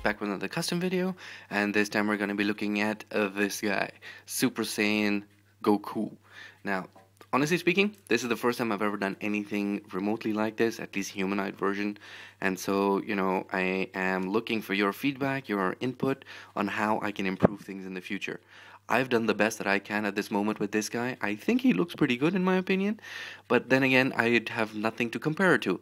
back with another custom video, and this time we're going to be looking at this guy, Super Saiyan Goku. Now, honestly speaking, this is the first time I've ever done anything remotely like this, at least humanoid version, and so, I am looking for your feedback, your input on how I can improve things in the future. I've done the best that I can at this moment with this guy. I think he looks pretty good in my opinion, but then again, I'd have nothing to compare it to.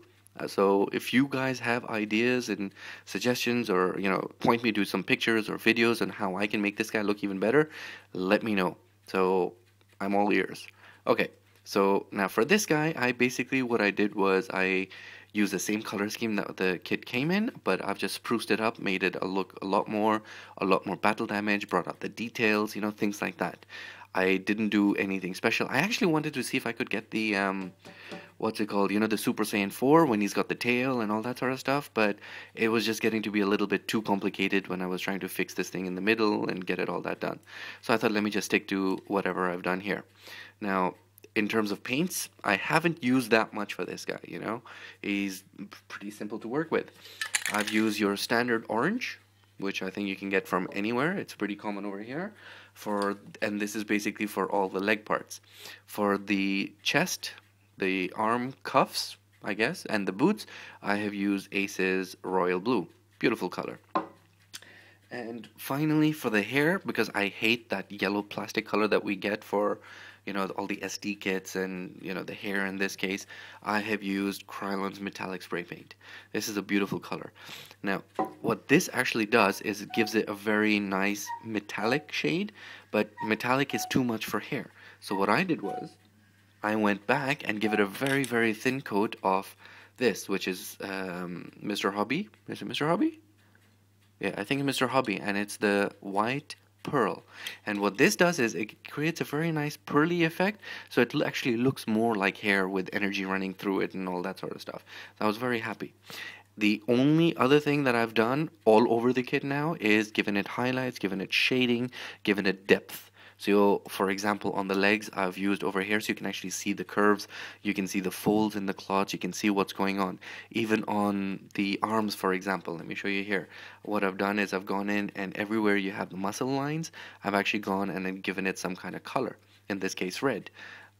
So if you guys have ideas and suggestions, or point me to some pictures or videos on how I can make this guy look even better, let me know. So I'm all ears. Okay, so now for this guy, what I did was I used the same color scheme that the kit came in, but I've just spruced it up, made it look a lot more battle damage, brought out the details, things like that. I didn't do anything special. I actually wanted to see if I could get the what's it called? The Super Saiyan 4 when he's got the tail and all that sort of stuff, but it was just getting to be a little bit too complicated when I was trying to fix this thing in the middle and get it all that done. So I thought, let me just stick to whatever I've done here. Now, in terms of paints, I haven't used that much for this guy, He's pretty simple to work with. I've used your standard orange, which I think you can get from anywhere. It's pretty common over here. And this is basically for all the leg parts. For the chest, the arm cuffs, I guess, and the boots, I have used Ace's Royal Blue. Beautiful color. And finally, for the hair, because I hate that yellow plastic color that we get for, all the SD kits and, the hair in this case, I have used Krylon's metallic spray paint. This is a beautiful color. Now, what this actually does is it gives it a very nice metallic shade, but metallic is too much for hair. So what I did was, I went back and give it a very, very thin coat of this, which is Mr. Hobby. Is it Mr. Hobby? Yeah, I think it's Mr. Hobby, and it's the white pearl. And what this does is it creates a very nice pearly effect, so it actually looks more like hair with energy running through it and all that sort of stuff. So I was very happy. The only other thing that I've done all over the kit now is given it highlights, given it shading, given it depth. So, for example, on the legs, I've used over here so you can actually see the curves, you can see the folds in the cloth, you can see what's going on. Even on the arms, for example, let me show you here. What I've done is I've gone in and everywhere you have the muscle lines, I've actually gone and then given it some kind of color, in this case red.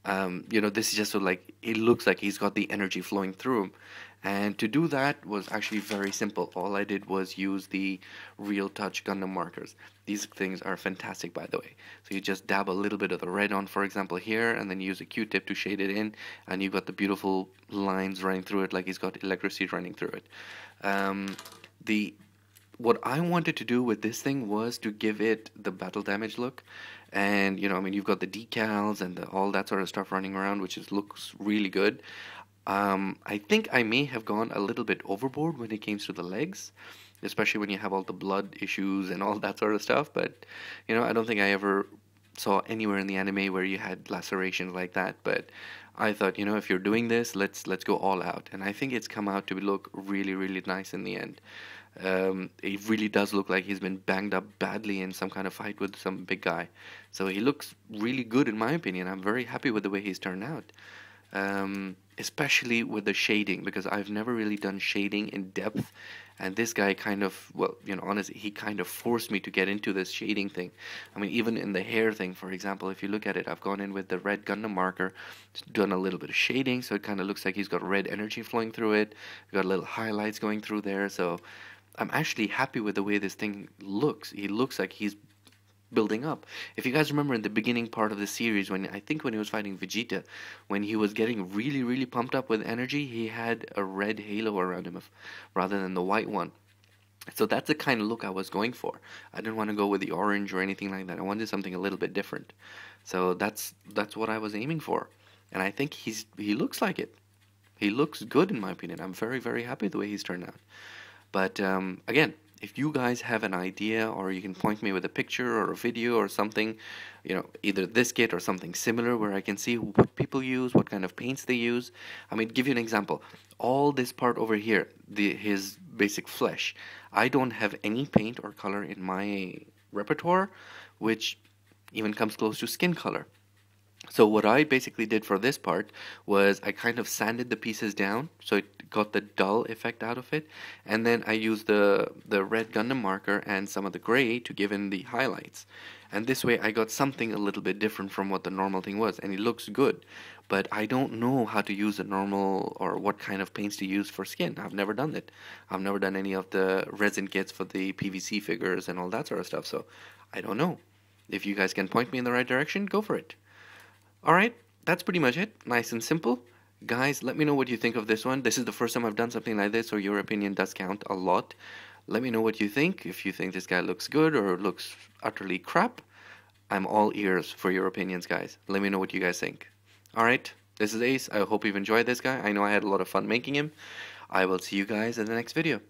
This is just so it looks like he's got the energy flowing through him. And to do that was actually very simple. All I did was use the Real Touch Gundam markers. These things are fantastic, by the way. So you just dab a little bit of the red on, for example, here, and then use a Q-tip to shade it in, and you've got the beautiful lines running through it, like he's got electricity running through it. What I wanted to do with this thing was to give it the battle damage look. And, you've got the decals and all that sort of stuff running around, which looks really good. I think I may have gone a little bit overboard when it came to the legs, especially when you have all the blood issues and all that sort of stuff. But, I don't think I ever saw anywhere in the anime where you had lacerations like that. But I thought, if you're doing this, let's go all out. And I think it's come out to look really, really nice in the end. It really does look like he's been banged up badly in some kind of fight with some big guy. So he looks really good in my opinion. I'm very happy with the way he's turned out. Especially with the shading, because I've never really done shading in depth, and this guy kind of, honestly, he kind of forced me to get into this shading thing. Even in the hair thing, for example, if you look at it, I've gone in with the red Gundam marker, done a little bit of shading, so it kind of looks like he's got red energy flowing through it, got little highlights going through there, so I'm actually happy with the way this thing looks. He looks like he's building up. If you guys remember in the beginning part of the series, when he was fighting Vegeta, when he was getting really, really pumped up with energy, he had a red halo around him rather than the white one. So that's the kind of look I was going for. I didn't want to go with the orange or anything like that. I wanted something a little bit different. So that's what I was aiming for. And I think he looks like it. He looks good in my opinion. I'm very, very happy the way he's turned out. But again, if you guys have an idea, or you can point me with a picture or a video or something, either this kit or something similar where I can see what people use, what kind of paints they use. Give you an example. All this part over here, his basic flesh, I don't have any paint or color in my repertoire which even comes close to skin color. So what I basically did for this part was I kind of sanded the pieces down so it got the dull effect out of it, and then I used the red Gundam marker and some of the gray to give in the highlights. And this way I got something a little bit different from what the normal thing was, and it looks good. But I don't know how to use a normal or what kind of paints to use for skin. I've never done it. I've never done any of the resin kits for the PVC figures and all that sort of stuff, so I don't know. If you guys can point me in the right direction, go for it. Alright, that's pretty much it. Nice and simple. Guys, let me know what you think of this one. This is the first time I've done something like this, so your opinion does count a lot. Let me know what you think. If you think this guy looks good or looks utterly crap, I'm all ears for your opinions, guys. Let me know what you guys think. Alright, this is Ace. I hope you've enjoyed this guy. I know I had a lot of fun making him. I will see you guys in the next video.